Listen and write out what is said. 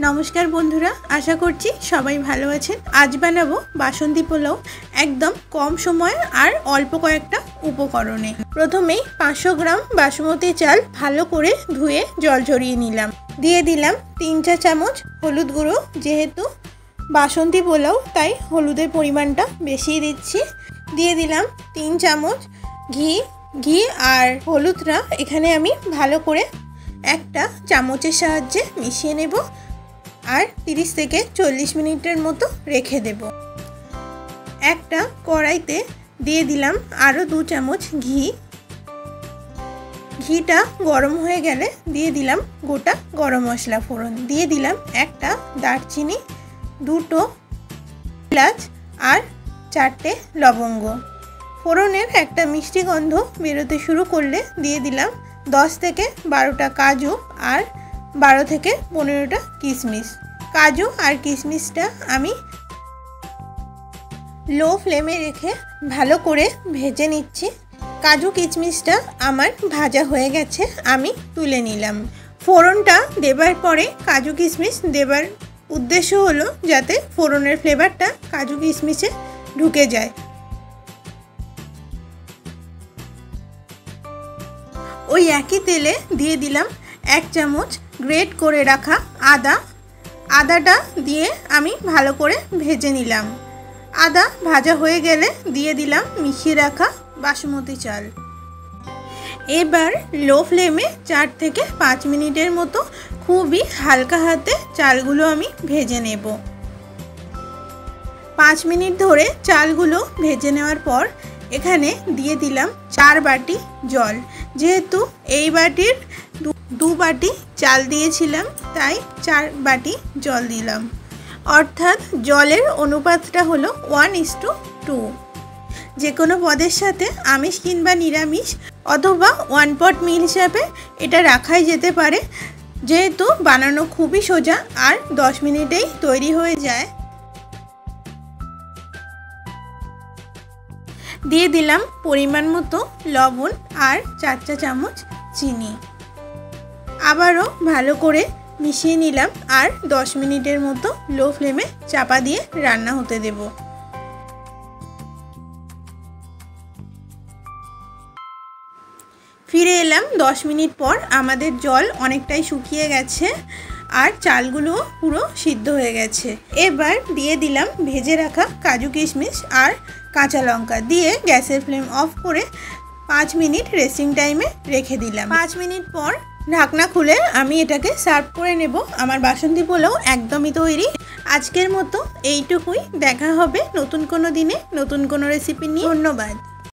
नमस्कार बंधुरा आशा करছি সবাই ভালো আছেন। আজ বানাবো বাসন্তী পোলাও একদম কম সময় আর অল্প কয়েকটা উপকরণে। প্রথমেই 500 গ্রাম বাসমতি চাল ভালো করে ধুয়ে জল ঝরিয়ে নিলাম। দিয়ে দিলাম 3 চা চামচ হলুদ গুঁড়ো, যেহেতু বাসন্তী পোলাও তাই হলুদের পরিমাণটা বেশি দিচ্ছি। দিয়ে দিলাম 3 চামচ ঘি আর হলুদটা এখানে আমি ভালো করে একটা চামচের সাহায্যে মিশিয়ে নেব আর 30 থেকে 40 মিনিটের মতো রেখে দেব। একটা কড়াইতে দিয়ে দিলাম আরও 2 চামচ ঘিটা গরম হয়ে গেলে দিয়ে দিলাম গোটা গরম মশলা ফোড়ন। দিয়ে দিলাম একটা দারচিনি, 2টো এলাচ আর 4টে লবঙ্গ। ফোড়নের একটা মিষ্টি গন্ধ বেরোতে শুরু করলে দিয়ে দিলাম 10 থেকে 12টা কাজু আর 12 থেকে 15টা কিশমিশ। কাজু আর কিশমিশটা আমি লো ফ্লেমে রেখে ভালো করে ভেজে নিচ্ছি। কাজু কিশমিশটা আমার ভাজা হয়ে গেছে, আমি তুলে নিলাম। ফোড়নটা দেবার পরে কাজু কিশমিশ দেবার উদ্দেশ্য হলো যাতে ফোড়নের ফ্লেভারটা কাজু কিশমিশে ঢুকে যায়। ওই একই তেলে দিয়ে দিলাম 1 চামচ গ্রেট করে রাখা আদাটা দিয়ে আমি ভালো করে ভেজে নিলাম। আদা ভাজা হয়ে গেলে দিয়ে দিলাম মিশিয়ে রাখা বাসমতি চাল। এবার লো ফ্লেমে 4 থেকে 5 মিনিটের মতো খুবই হালকা হাতে চালগুলো আমি ভেজে নেব। 5 মিনিট ধরে চালগুলো ভেজে নেওয়ার পর এখানে দিয়ে দিলাম 4 বাটি জল। যেহেতু এই বাটির 2 বাটি চাল দিয়েছিলাম তাই 4 বাটি জল দিলাম, অর্থাৎ জলের অনুপাতটা হলো 1:2। যে কোনো পদের সাথে আমিষ কিংবা নিরামিষ অথবা 1 পট মিল হিসাবে এটা রাখাই যেতে পারে, যেহেতু বানানো খুবই সোজা আর 10 মিনিটেই তৈরি হয়ে যায়। দিয়ে দিলাম পরিমাণ মতো লবণ আর 4 চা চামচ চিনি। আবারও ভালো করে মিশিয়ে নিলাম আর 10 মিনিটের মতো লো ফ্লেমে চাপা দিয়ে রান্না হতে দেব। ফিরে এলাম 10 মিনিট পর। আমাদের জল অনেকটাই শুকিয়ে গেছে আর চালগুলো পুরো সিদ্ধ হয়ে গেছে। এবার দিয়ে দিলাম ভেজে রাখা কাজু কিশমিশ আর কাঁচা লঙ্কা দিয়ে গ্যাসের ফ্লেম অফ করে 5 মিনিট রেস্টিং টাইমে রেখে দিলাম। 5 মিনিট পর ঢাকনা খুলে আমি এটাকে সার্ভ করে নেব। আমার বাসন্তী পোলাও একদমই তৈরি। আজকের মতো এইটুকুই। দেখা হবে নতুন কোনো দিনে নতুন কোনো রেসিপি নিয়ে। ধন্যবাদ।